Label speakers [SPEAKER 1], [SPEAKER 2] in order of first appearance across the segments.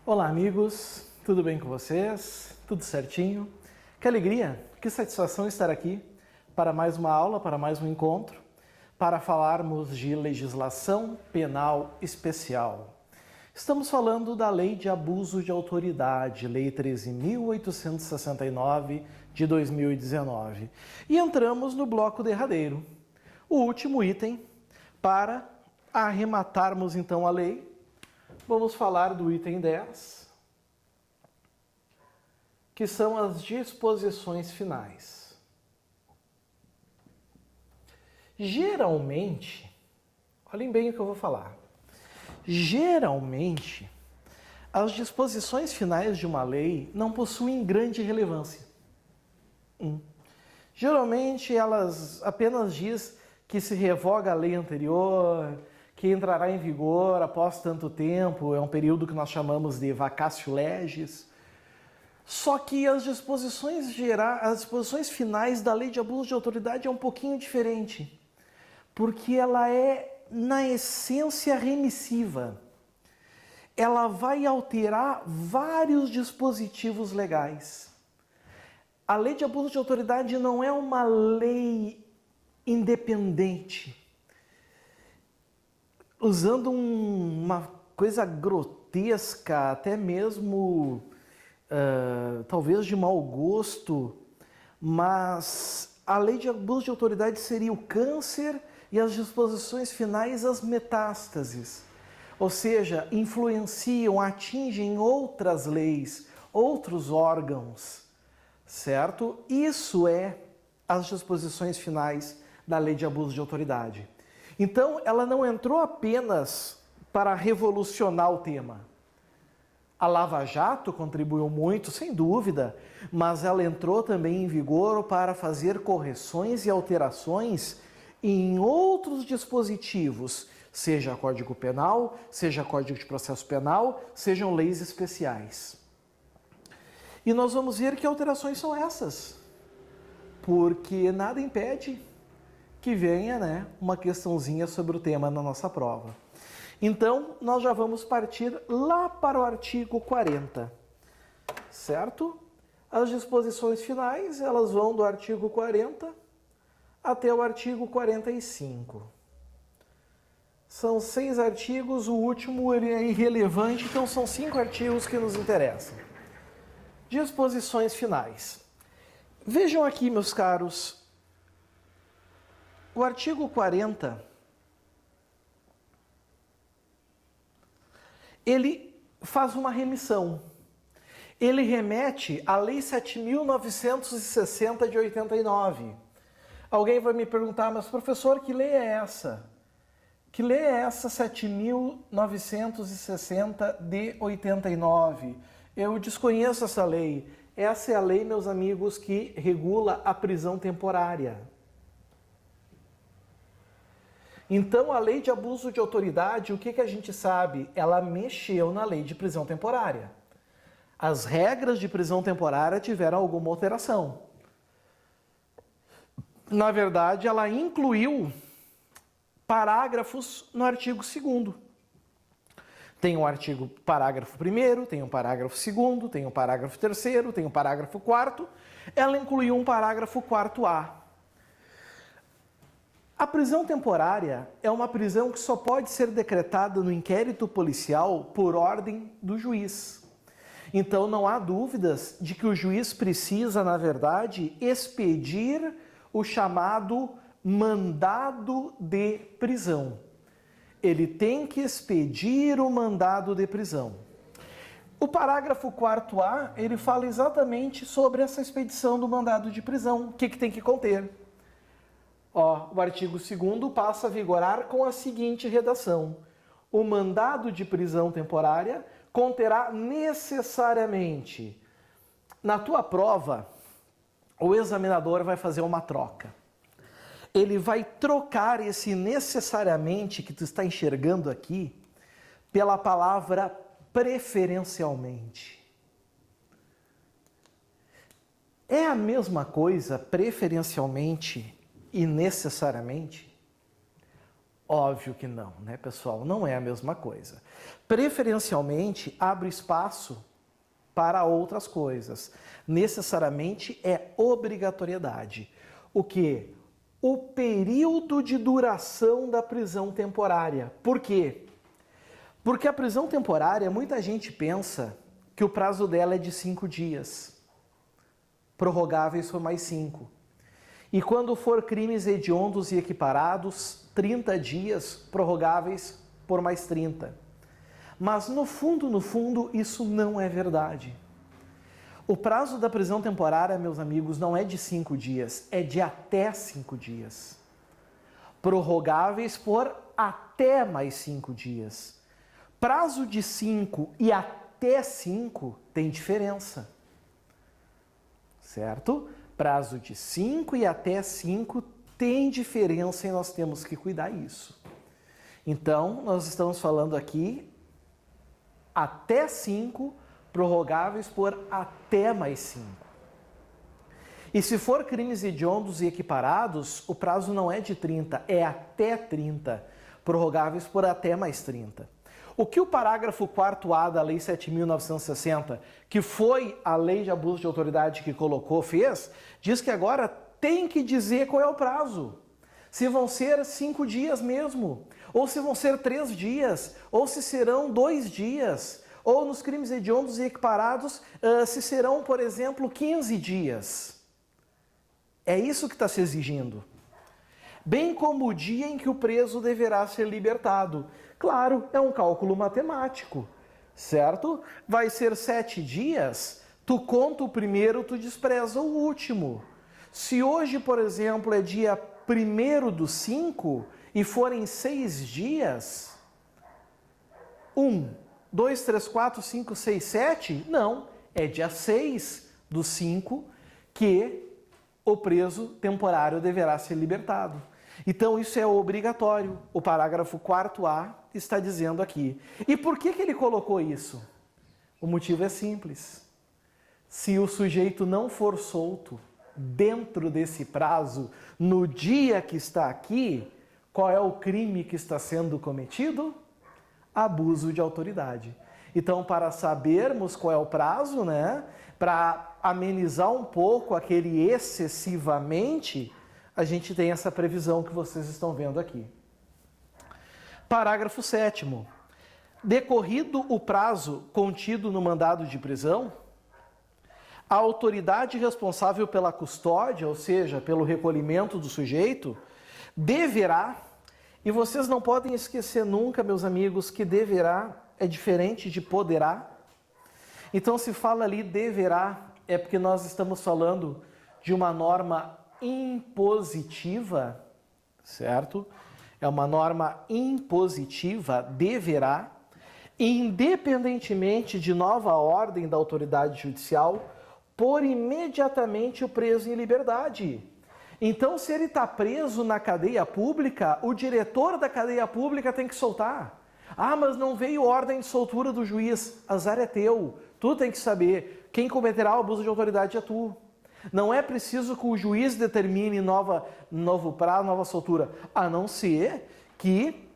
[SPEAKER 1] Olá, amigos, tudo bem com vocês? Tudo certinho? Que alegria, que satisfação estar aqui para mais uma aula, para mais um encontro, para falarmos de legislação penal especial. Estamos falando da Lei de Abuso de Autoridade, Lei 13.869 de 2019. E entramos no bloco derradeiro, o último item, para arrematarmos então a lei. Vamos falar do item 10, que são as disposições finais. Geralmente, olhem bem o que eu vou falar. Geralmente, as disposições finais de uma lei não possuem grande relevância. Geralmente, elas apenas diz que se revoga a lei anterior, que entrará em vigor após tanto tempo, é um período que nós chamamos de vacatio legis. Só que as disposições finais da Lei de Abuso de Autoridade é um pouquinho diferente, porque ela é, na essência, remissiva. Ela vai alterar vários dispositivos legais. A Lei de Abuso de Autoridade não é uma lei independente. Usando uma coisa grotesca, até mesmo talvez de mau gosto, mas a Lei de Abuso de Autoridade seria o câncer e as disposições finais as metástases. Ou seja, influenciam, atingem outras leis, outros órgãos, certo? Isso é as disposições finais da Lei de Abuso de Autoridade. Então, ela não entrou apenas para revolucionar o tema. A Lava Jato contribuiu muito, sem dúvida, mas ela entrou também em vigor para fazer correções e alterações em outros dispositivos, seja Código Penal, seja Código de Processo Penal, sejam leis especiais. E nós vamos ver que alterações são essas, porque nada impede que venha, uma questãozinha sobre o tema na nossa prova. Então, nós já vamos partir lá para o artigo 40, certo? As disposições finais, elas vão do artigo 40 até o artigo 45. São 6 artigos, o último ele é irrelevante, então são 5 artigos que nos interessam. Disposições finais. Vejam aqui, meus caros, o artigo 40, ele faz uma remissão. Ele remete à Lei 7.960 de 89. Alguém vai me perguntar, mas professor, que lei é essa? Que lei é essa 7.960 de 89? Eu desconheço essa lei. Essa é a lei, meus amigos, que regula a prisão temporária. Então, a Lei de Abuso de Autoridade, o que a gente sabe? Ela mexeu na lei de prisão temporária. As regras de prisão temporária tiveram alguma alteração. Na verdade, ela incluiu parágrafos no artigo 2º. Tem um parágrafo 1º, tem um parágrafo 2º, tem um parágrafo 3º, tem um parágrafo 4º. Ela incluiu um parágrafo 4A. A prisão temporária é uma prisão que só pode ser decretada no inquérito policial por ordem do juiz. Então não há dúvidas de que o juiz precisa, na verdade, expedir o chamado mandado de prisão. Ele tem que expedir o mandado de prisão. O parágrafo 4A, ele fala exatamente sobre essa expedição do mandado de prisão. O que tem que conter? O artigo 2º passa a vigorar com a seguinte redação: o mandado de prisão temporária conterá necessariamente. Na tua prova, o examinador vai fazer uma troca. Ele vai trocar esse necessariamente que tu está enxergando aqui pela palavra preferencialmente. É a mesma coisa preferencialmente e necessariamente? Óbvio que não, né, pessoal? Não é a mesma coisa. Preferencialmente, abre espaço para outras coisas. Necessariamente é obrigatoriedade. O quê? O período de duração da prisão temporária. Por quê? Porque a prisão temporária, muita gente pensa que o prazo dela é de 5 dias, prorrogáveis por mais 5. E quando for crimes hediondos e equiparados, 30 dias prorrogáveis por mais 30. Mas no fundo, isso não é verdade. O prazo da prisão temporária, meus amigos, não é de 5 dias, é de até 5 dias. Prorrogáveis por até mais 5 dias. Prazo de 5 e até 5 tem diferença. Certo? Prazo de 5 e até 5 tem diferença e nós temos que cuidar disso. Então, nós estamos falando aqui até 5, prorrogáveis por até mais 5. E se for crimes hediondos e equiparados, o prazo não é de 30, é até 30, prorrogáveis por até mais 30. O que o parágrafo 4A da Lei 7.960, que foi a lei de abuso de autoridade que colocou, fez, diz que agora tem que dizer qual é o prazo. Se vão ser 5 dias mesmo, ou se vão ser 3 dias, ou se serão 2 dias, ou nos crimes hediondos e equiparados, se serão, por exemplo, 15 dias. É isso que está se exigindo. Bem como o dia em que o preso deverá ser libertado. Claro, é um cálculo matemático, certo? Vai ser 7 dias, tu conta o primeiro, tu despreza o último. Se hoje, por exemplo, é dia 1º do 5 e forem 6 dias, 1, 2, 3, 4, 5, 6, 7, não, é dia 6/5 que o preso temporário deverá ser libertado. Então isso é obrigatório, o parágrafo 4A está dizendo aqui. E por que ele colocou isso? O motivo é simples. Se o sujeito não for solto dentro desse prazo, no dia que está aqui, qual é o crime que está sendo cometido? Abuso de autoridade. Então, para sabermos qual é o prazo, né, para amenizar um pouco aquele excessivamente, a gente tem essa previsão que vocês estão vendo aqui. Parágrafo 7º. Decorrido o prazo contido no mandado de prisão, a autoridade responsável pela custódia, ou seja, pelo recolhimento do sujeito, deverá, e vocês não podem esquecer nunca, meus amigos, que deverá é diferente de poderá. Então, se fala ali deverá, é porque nós estamos falando de uma norma impositiva, certo? É uma norma impositiva, deverá, independentemente de nova ordem da autoridade judicial, pôr imediatamente o preso em liberdade. Então, se ele está preso na cadeia pública, o diretor da cadeia pública tem que soltar. Ah, mas não veio ordem de soltura do juiz. Azar é teu. Tu tem que saber. Quem cometerá o abuso de autoridade é tu. Não é preciso que o juiz determine novo prazo, nova soltura, a não ser que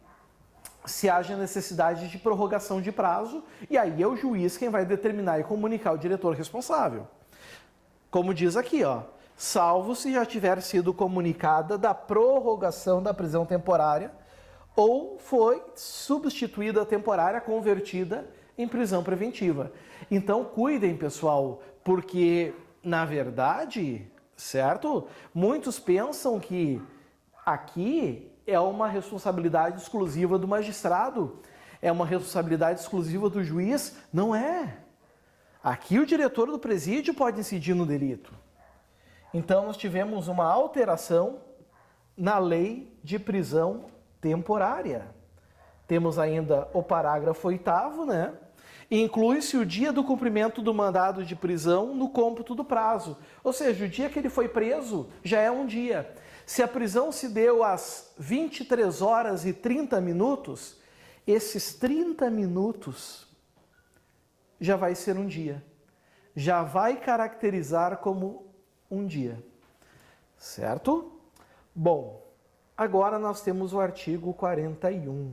[SPEAKER 1] se haja necessidade de prorrogação de prazo, e aí é o juiz quem vai determinar e comunicar o diretor responsável. Como diz aqui, ó, salvo se já tiver sido comunicada da prorrogação da prisão temporária ou foi substituída a temporária, convertida em prisão preventiva. Então, cuidem, pessoal, porque, na verdade, certo? Muitos pensam que aqui é uma responsabilidade exclusiva do magistrado, é uma responsabilidade exclusiva do juiz. Não é. Aqui o diretor do presídio pode incidir no delito. Então, nós tivemos uma alteração na lei de prisão temporária. Temos ainda o parágrafo 8º, né? Inclui-se o dia do cumprimento do mandado de prisão no cômputo do prazo. Ou seja, o dia que ele foi preso já é um dia. Se a prisão se deu às 23h30, esses 30 minutos já vai ser um dia. Já vai caracterizar como um dia. Certo? Bom, Agora nós temos o artigo 41.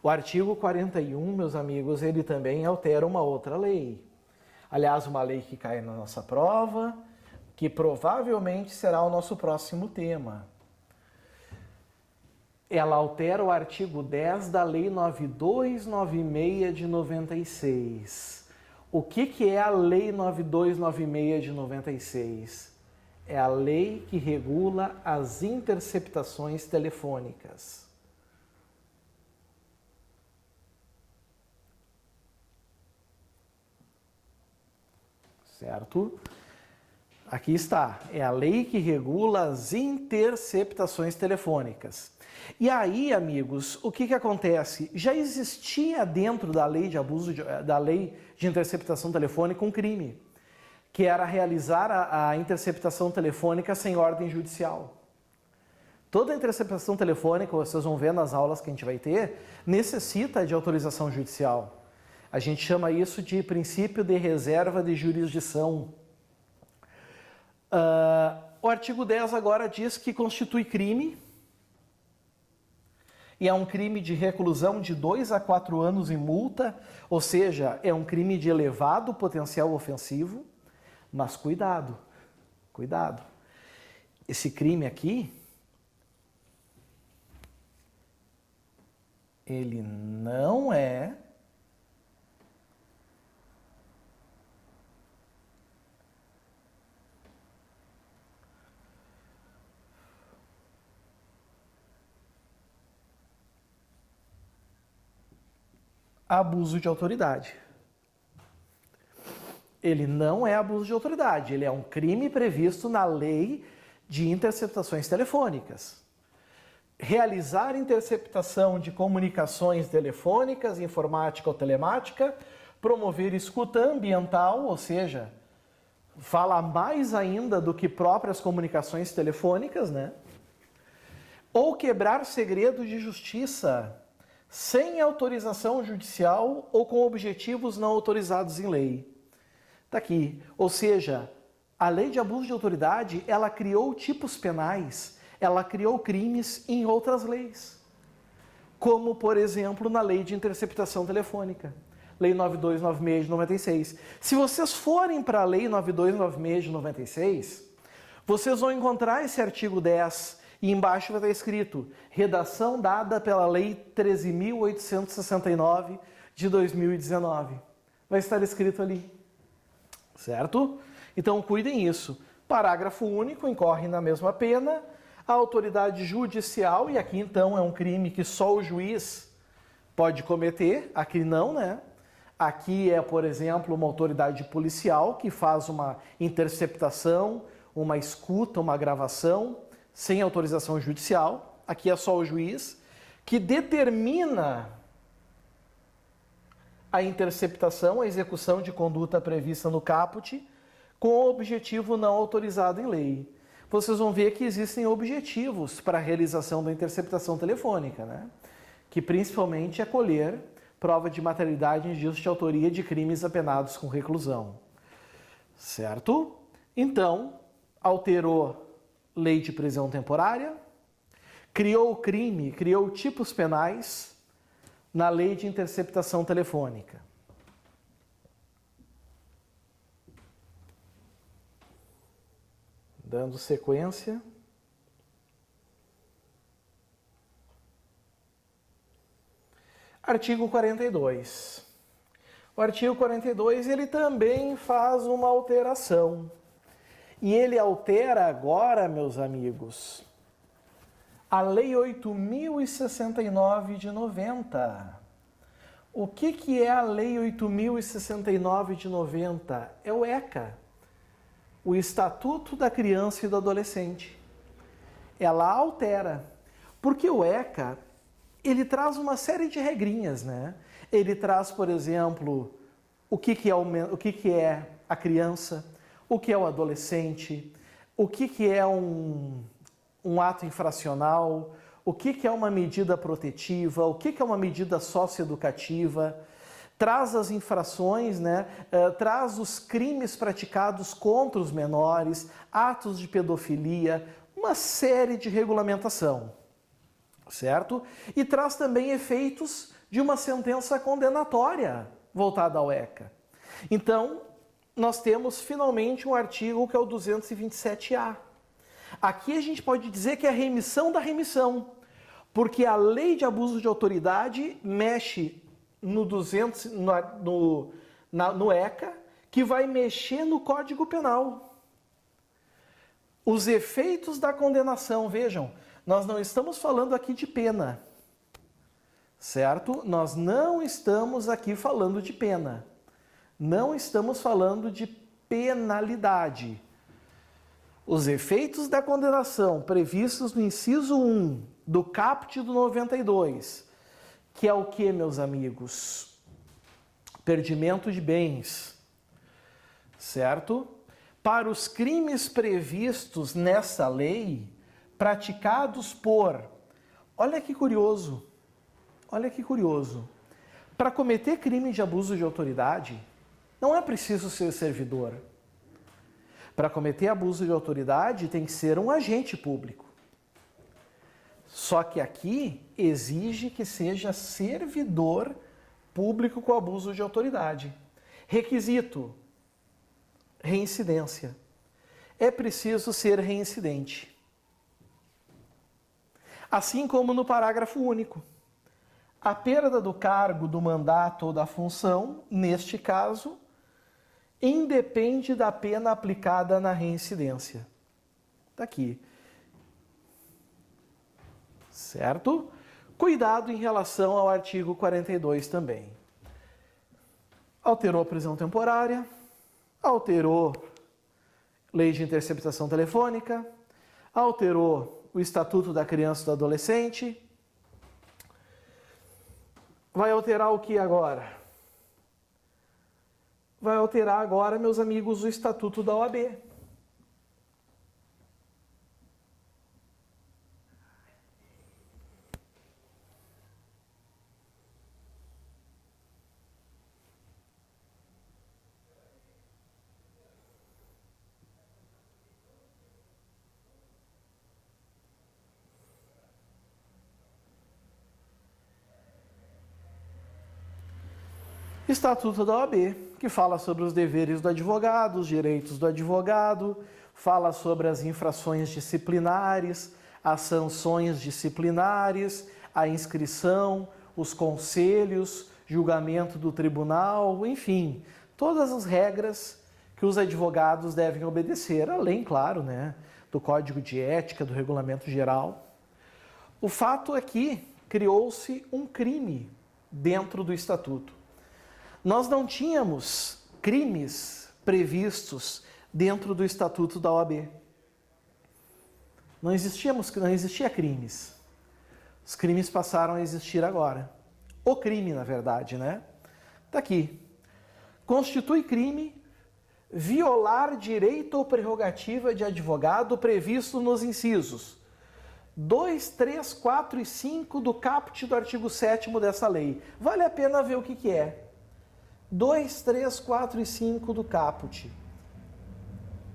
[SPEAKER 1] O artigo 41, meus amigos, ele também altera uma outra lei. Aliás, uma lei que cai na nossa prova, que provavelmente será o nosso próximo tema. Ela altera o artigo 10 da Lei 9296 de 96. O que é a Lei 9296 de 96? É a lei que regula as interceptações telefônicas. Certo? Aqui está, é a lei que regula as interceptações telefônicas. E aí, amigos, o que acontece? Já existia dentro da lei de da lei de interceptação telefônica um crime, que era realizar a interceptação telefônica sem ordem judicial. Toda interceptação telefônica, vocês vão ver nas aulas que a gente vai ter, necessita de autorização judicial. A gente chama isso de princípio de reserva de jurisdição. O artigo 10 agora diz que constitui crime, e é um crime de reclusão de 2 a 4 anos e multa, ou seja, é um crime de elevado potencial ofensivo, mas cuidado, cuidado. Esse crime aqui, ele não é abuso de autoridade. Ele não é abuso de autoridade, ele é um crime previsto na lei de interceptações telefônicas. Realizar interceptação de comunicações telefônicas, informática ou telemática, promover escuta ambiental, ou seja, fala mais ainda do que próprias comunicações telefônicas, né? Ou quebrar segredo de justiça, sem autorização judicial ou com objetivos não autorizados em lei. Está aqui. Ou seja, a lei de abuso de autoridade, ela criou tipos penais, ela criou crimes em outras leis. Como, por exemplo, na lei de interceptação telefônica, Lei 9296 de 96. Se vocês forem para a Lei 9296 de 96, vocês vão encontrar esse artigo 10 e embaixo vai estar escrito redação dada pela Lei 13.869 de 2019. Vai estar escrito ali, certo? Então cuidem isso. Parágrafo único, incorre na mesma pena. A autoridade judicial, e aqui então é um crime que só o juiz pode cometer, aqui não, né? Aqui é, por exemplo, uma autoridade policial que faz uma interceptação, uma escuta, uma gravação, sem autorização judicial. Aqui é só o juiz que determina a interceptação, a execução de conduta prevista no caput, com objetivo não autorizado em lei. Vocês vão ver que existem objetivos para a realização da interceptação telefônica, né? Que principalmente é colher prova de materialidade e indício de autoria de crimes apenados com reclusão. Certo? Então, alterou lei de prisão temporária, criou o crime, criou tipos penais na lei de interceptação telefônica. Dando sequência. Artigo 42. O artigo 42, ele também faz uma alteração. E ele altera agora, meus amigos, a Lei 8.069 de 90. O que é a Lei 8.069 de 90? É o ECA, o Estatuto da Criança e do Adolescente. Ela altera, porque o ECA, ele traz uma série de regrinhas, né? Ele traz, por exemplo, o que é a criança, o que é o adolescente, o que é um ato infracional, o que é uma medida protetiva, o que é uma medida socioeducativa, traz as infrações, né? Traz os crimes praticados contra os menores, atos de pedofilia, uma série de regulamentação, certo? E traz também efeitos de uma sentença condenatória voltada ao ECA. Então, nós temos finalmente um artigo que é o 227A. Aqui a gente pode dizer que é a remissão da remissão, porque a lei de abuso de autoridade mexe no ECA, que vai mexer no Código Penal. Os efeitos da condenação, vejam, nós não estamos falando aqui de pena, certo? Nós não estamos aqui falando de pena. Não estamos falando de penalidade. Os efeitos da condenação previstos no inciso 1 do caput do 92, que é o que, meus amigos? Perdimento de bens, certo? Para os crimes previstos nessa lei, praticados por... Olha que curioso, para cometer crime de abuso de autoridade, não é preciso ser servidor. Para cometer abuso de autoridade, tem que ser um agente público. Só que aqui exige que seja servidor público com abuso de autoridade. Requisito: reincidência. É preciso ser reincidente. Assim como no parágrafo único. A perda do cargo, do mandato ou da função, neste caso, independe da pena aplicada na reincidência. Está aqui. Certo? Cuidado em relação ao artigo 42 também. Alterou a prisão temporária, alterou lei de interceptação telefônica, alterou o Estatuto da Criança e do Adolescente. Vai alterar o que agora? Vai alterar agora, meus amigos, o Estatuto da OAB. Estatuto da OAB, que fala sobre os deveres do advogado, os direitos do advogado, fala sobre as infrações disciplinares, as sanções disciplinares, a inscrição, os conselhos, julgamento do tribunal, enfim, todas as regras que os advogados devem obedecer, além, claro, do Código de Ética, do Regulamento Geral. O fato é que criou-se um crime dentro do Estatuto. Nós não tínhamos crimes previstos dentro do Estatuto da OAB. Não existia crimes. Os crimes passaram a existir agora. O crime, na verdade, Está aqui. Constitui crime violar direito ou prerrogativa de advogado previsto nos incisos 2, 3, 4 e 5 do caput do artigo 7º dessa lei. Vale a pena ver o que é. 2, 3, 4 e 5 do caput.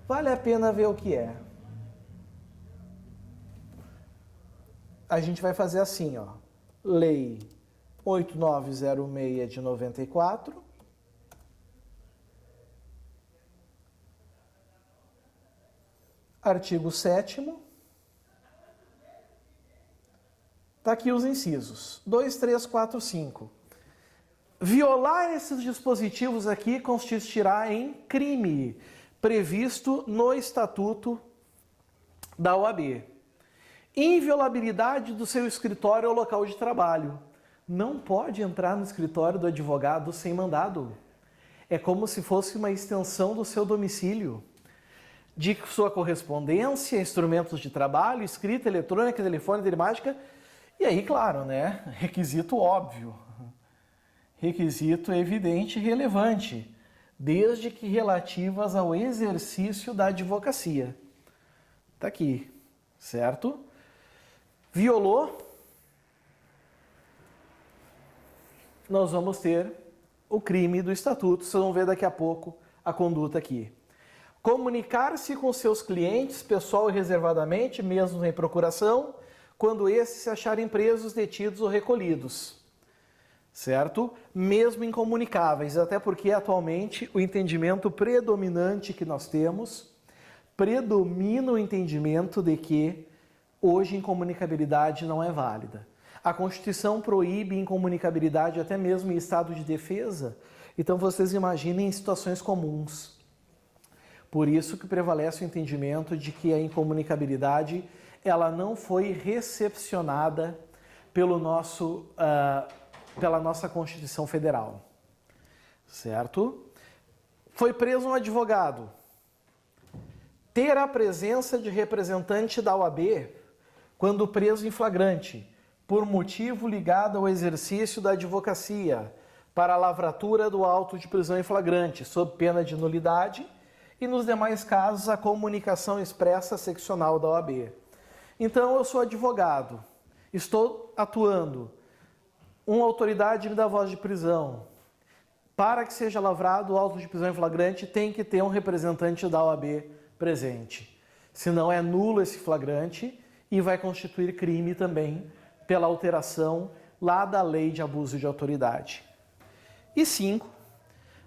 [SPEAKER 1] Vale a pena ver o que é. A gente vai fazer assim, ó. Lei 8906 de 94. Artigo 7º. Está aqui os incisos. 2, 3, 4, 5. Violar esses dispositivos aqui consistirá em crime previsto no Estatuto da OAB. Inviolabilidade do seu escritório ou local de trabalho. Não pode entrar no escritório do advogado sem mandado. É como se fosse uma extensão do seu domicílio. De sua correspondência, instrumentos de trabalho, escrita, eletrônica, telefone, telemática. E aí, claro, requisito óbvio. Requisito evidente e relevante, desde que relativas ao exercício da advocacia. Está aqui, certo? Violou, nós vamos ter o crime do Estatuto. Vocês vão ver daqui a pouco a conduta aqui. Comunicar-se com seus clientes, pessoal e reservadamente, mesmo em procuração, quando esses se acharem presos, detidos ou recolhidos. Certo? Mesmo incomunicáveis, até porque atualmente o entendimento predominante que nós temos predomina o entendimento de que hoje incomunicabilidade não é válida. A Constituição proíbe incomunicabilidade até mesmo em estado de defesa, então vocês imaginem em situações comuns. Por isso que prevalece o entendimento de que a incomunicabilidade ela não foi recepcionada pela nossa Constituição Federal. Certo? Foi preso um advogado. Ter a presença de representante da OAB quando preso em flagrante, por motivo ligado ao exercício da advocacia, para a lavratura do auto de prisão em flagrante, sob pena de nulidade, e nos demais casos a comunicação expressa seccional da OAB. Então eu sou advogado, estou atuando, uma autoridade me dá voz de prisão. Para que seja lavrado o auto de prisão em flagrante, tem que ter um representante da OAB presente. Senão é nulo esse flagrante e vai constituir crime também pela alteração lá da lei de abuso de autoridade. E 5,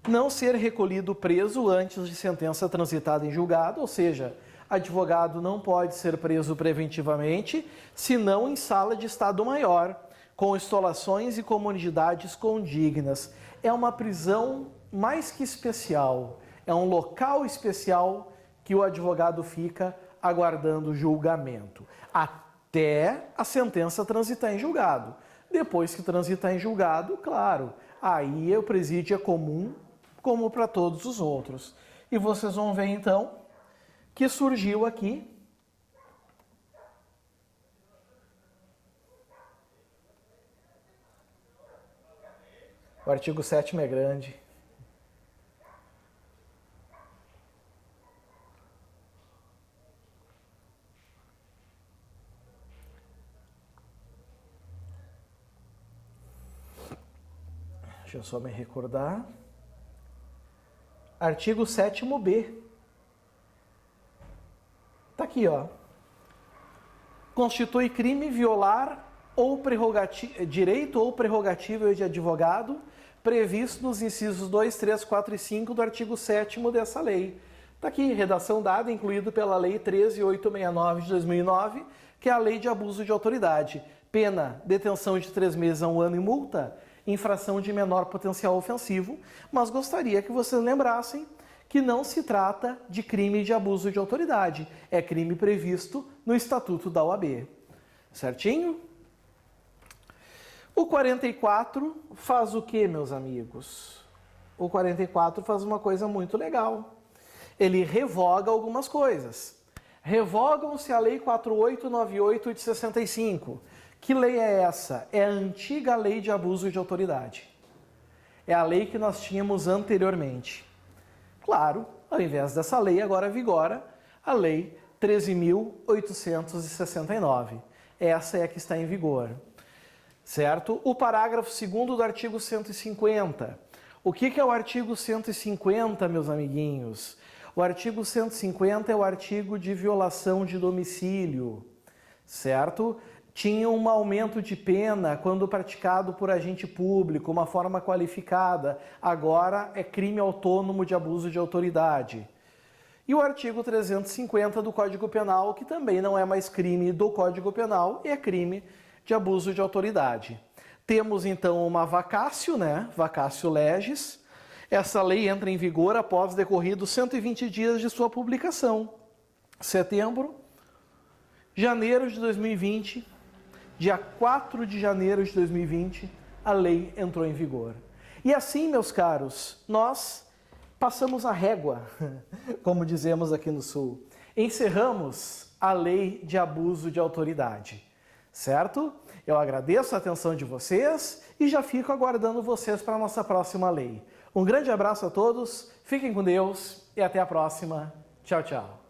[SPEAKER 1] não ser recolhido preso antes de sentença transitada em julgado, ou seja, advogado não pode ser preso preventivamente, senão em sala de estado maior, com instalações e comodidades condignas. É uma prisão mais que especial, é um local especial que o advogado fica aguardando julgamento, até a sentença transitar em julgado. Depois que transitar em julgado, claro, aí o presídio é comum, como para todos os outros. E vocês vão ver então que surgiu aqui o artigo 7º é grande. Deixa eu só me recordar. Artigo 7º-B. Tá aqui, ó. Constitui crime violar direito ou prerrogativa de advogado previsto nos incisos 2, 3, 4 e 5 do artigo 7º dessa lei. Está aqui, redação dada, incluído pela Lei 13.869 de 2009, que é a Lei de Abuso de Autoridade. Pena, detenção de 3 meses a 1 ano e multa, infração de menor potencial ofensivo, mas gostaria que vocês lembrassem que não se trata de crime de abuso de autoridade, é crime previsto no Estatuto da OAB. Certinho? O 44 faz o que, meus amigos? O 44 faz uma coisa muito legal. Ele revoga algumas coisas. Revogam-se a Lei 4898 de 65. Que lei é essa? É a antiga Lei de Abuso de Autoridade. É a lei que nós tínhamos anteriormente. Claro, ao invés dessa lei, agora vigora a Lei 13.869. Essa é a que está em vigor. Certo? O parágrafo 2º do artigo 150. O que é o artigo 150, meus amiguinhos? O artigo 150 é o artigo de violação de domicílio, certo? Tinha um aumento de pena quando praticado por agente público, uma forma qualificada. Agora é crime autônomo de abuso de autoridade. E o artigo 350 do Código Penal, que também não é mais crime do Código Penal, é crime de abuso de autoridade. Temos então uma vacácio, né? Vacácio legis. Essa lei entra em vigor após decorridos 120 dias de sua publicação. Setembro, janeiro de 2020, dia 4 de janeiro de 2020, a lei entrou em vigor. E assim, meus caros, nós passamos a régua, como dizemos aqui no Sul. Encerramos a lei de abuso de autoridade. Certo? Eu agradeço a atenção de vocês e já fico aguardando vocês para a nossa próxima lei. Um grande abraço a todos, fiquem com Deus e até a próxima. Tchau, tchau.